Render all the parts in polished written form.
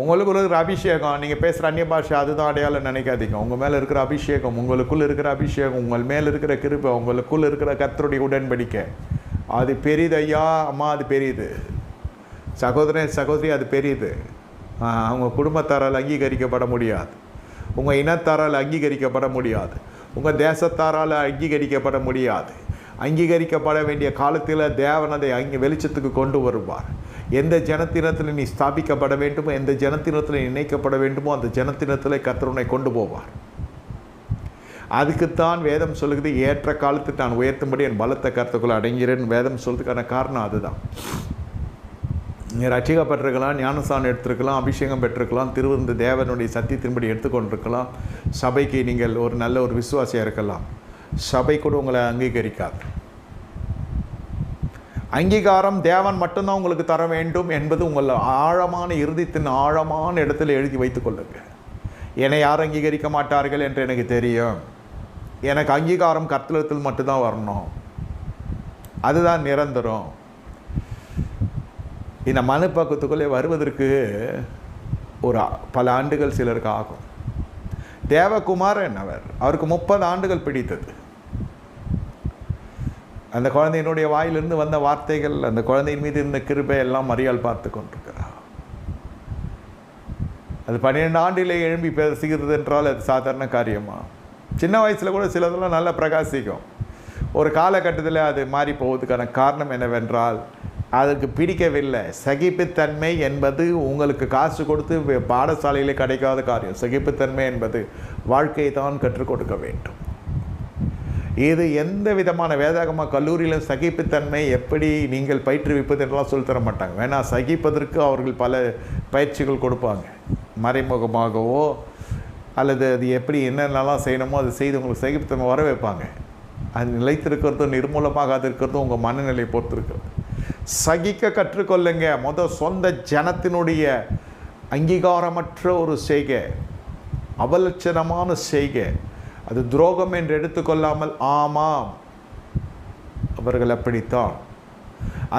உங்களுக்குள்ள இருக்கிற அபிஷேகம், நீங்கள் பேசுகிற அந்நிய பாஷை அதுதான் அடையாளம் நினைக்காதீங்க. உங்கள் மேலே இருக்கிற அபிஷேகம், உங்களுக்குள்ள இருக்கிற அபிஷேகம், உங்கள் மேலே இருக்கிற கிருபை, உங்களுக்குள்ள இருக்கிற கர்த்தருடைய உடன்படிக்கை அது பெரிது ஐயா, அம்மா அது பெரிது, சகோதரன் சகோதரி அது பெரிது. அவங்க குடும்பத்தாரால் அங்கீகரிக்கப்பட முடியாது, உங்கள் இனத்தாரால் அங்கீகரிக்கப்பட முடியாது, உங்கள் தேசத்தாரால் அங்கீகரிக்கப்பட முடியாது. அங்கீகரிக்கப்பட வேண்டிய காலத்தில் தேவன் அதை வெளிச்சத்துக்கு கொண்டு வருவார். எந்த ஜனத்தினத்தில் நீ ஸ்தாபிக்கப்பட வேண்டுமோ, எந்த ஜனத்தினத்தில் இணைக்கப்பட வேண்டுமோ அந்த ஜனத்தினத்தில் கர்த்தர் கொண்டு போவார். அதுக்குத்தான் வேதம் சொல்லுகிறது, ஏற்ற காலத்துக்கு நான் உயர்த்தும்படி என் பலத்த கர்த்தருக்குள் அடங்கிறேன். வேதம் சொல்றதுக்கான காரணம் அதுதான். நீ ரட்சிக்கப்பட்டிருக்கலாம், ஞானஸ்தானம் எடுத்திருக்கலாம், அபிஷேகம் பெற்றிருக்கலாம், திருவிருந்து தேவனுடைய சத்தியத்தின்படி எடுத்துக்கொண்டிருக்கலாம், சபைக்கு நீங்கள் ஒரு நல்ல ஒரு விசுவாசியாக இருக்கலாம். சபை கூட உங்களை அங்கீகரிக்காது. அங்கீகாரம் தேவன் மட்டும்தான் உங்களுக்கு தர வேண்டும் என்பது உங்கள் ஆழமான இருதயத்தின் ஆழமான இடத்துல எழுதி வைத்துக் கொள்ளுங்க. என்னை யாரும் அங்கீகரிக்க மாட்டார்கள் என்று எனக்கு தெரியும், எனக்கு அங்கீகாரம் கர்த்தரிடத்தில் மட்டும்தான் வரணும், அதுதான் நிரந்தரம். இந்த மனுப்பக்கத்துக்குள்ளே வருவதற்கு ஒரு பல ஆண்டுகள் சிலருக்கு ஆகும். தேவகுமாரன் அவருக்கு 30 ஆண்டுகள் பிடித்தது. அந்த குழந்தையினுடைய வாயிலிருந்து வந்த வார்த்தைகள், அந்த குழந்தையின் மீது இருந்த கிருபை எல்லாம் மரியாள் பார்த்து கொண்டிருக்கிறார். அது 12 ஆண்டிலே எழும்பி பேசுகிறது என்றால் அது சாதாரண காரியமா? சின்ன வயசில் கூட சிலதெல்லாம் நல்லா பிரகாசிக்கும். ஒரு காலகட்டத்தில் அது மாறி போவதுக்கான காரணம் என்னவென்றால் அதுக்கு பிடிக்கவில்லை. சகிப்புத்தன்மை என்பது உங்களுக்கு காசு கொடுத்து பாடசாலையிலே கிடைக்காத காரியம். சகிப்புத்தன்மை என்பது வாழ்க்கையை தான் கற்றுக் கொடுக்க வேண்டும். இது எந்த விதமான வேதாகம கல்லூரியிலும் சகிப்புத்தன்மை எப்படி நீங்கள் பயிற்றுவிப்பது என்றெல்லாம் சொல்லித்தர மாட்டாங்க. வேணா சகிப்பதற்கு அவர்கள் பல பயிற்சிகள் கொடுப்பாங்க, மறைமுகமாகவோ அல்லது அது எப்படி என்னென்னலாம் செய்யணுமோ அது செய்து உங்களுக்கு சகிப்புத்தன்மை வர வைப்பாங்க. அது நிலைத்திருக்கிறதும் நிர்மூலமாக இருக்கிறதும் உங்கள் மனநிலையை பொறுத்து இருக்கிறது. சகிக்க கற்றுக்கொள்ளுங்க. சொந்த ஜனத்தினுடைய அங்கீகாரமற்ற ஒரு செய்கை, அவலட்சணமான செய்கை, அது துரோகம் என்று எடுத்துக்கொள்ளாமல் ஆமாம் அவர்கள் அப்படித்தான்,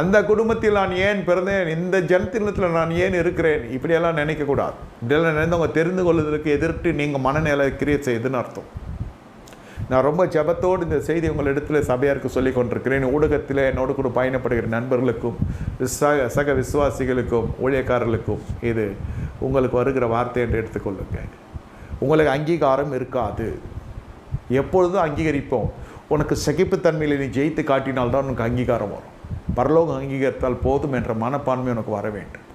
அந்த குடும்பத்தில் நான் ஏன் பிறந்தேன், இந்த ஜனத்தினத்தில் நான் ஏன் இருக்கிறேன், இப்படியெல்லாம் நினைக்கக்கூடாது. இப்படியெல்லாம் நினைந்தவங்க தெரிந்து கொள்வதற்கு எதிர்த்து நீங்கள் மனநிலை கிரியேட் செய்யுதுன்னு அர்த்தம். நான் ரொம்ப ஜபத்தோடு இந்த செய்தி உங்களிடத்தில் சபையாருக்கு சொல்லி கொண்டிருக்கிறேன். ஊடகத்தில் என்னோடு கூட பயணப்படுகிற நண்பர்களுக்கும் சக விசுவாசிகளுக்கும் ஊழியக்காரர்களுக்கும் இது உங்களுக்கு வருகிற வார்த்தை என்று எடுத்துக்கொள்ளுங்க. உங்களுக்கு அங்கீகாரம் இருக்காது, எப்பொழுதும் அங்கீகரிப்போம். உனக்கு சகிப்புத்தன்மையில் நீ ஜெயித்து காட்டினால்தான் உனக்கு அங்கீகாரம் வரும். பரலோகம் அங்கீகரித்தால் போதும் என்ற மனப்பான்மை உனக்கு வர வேண்டும்.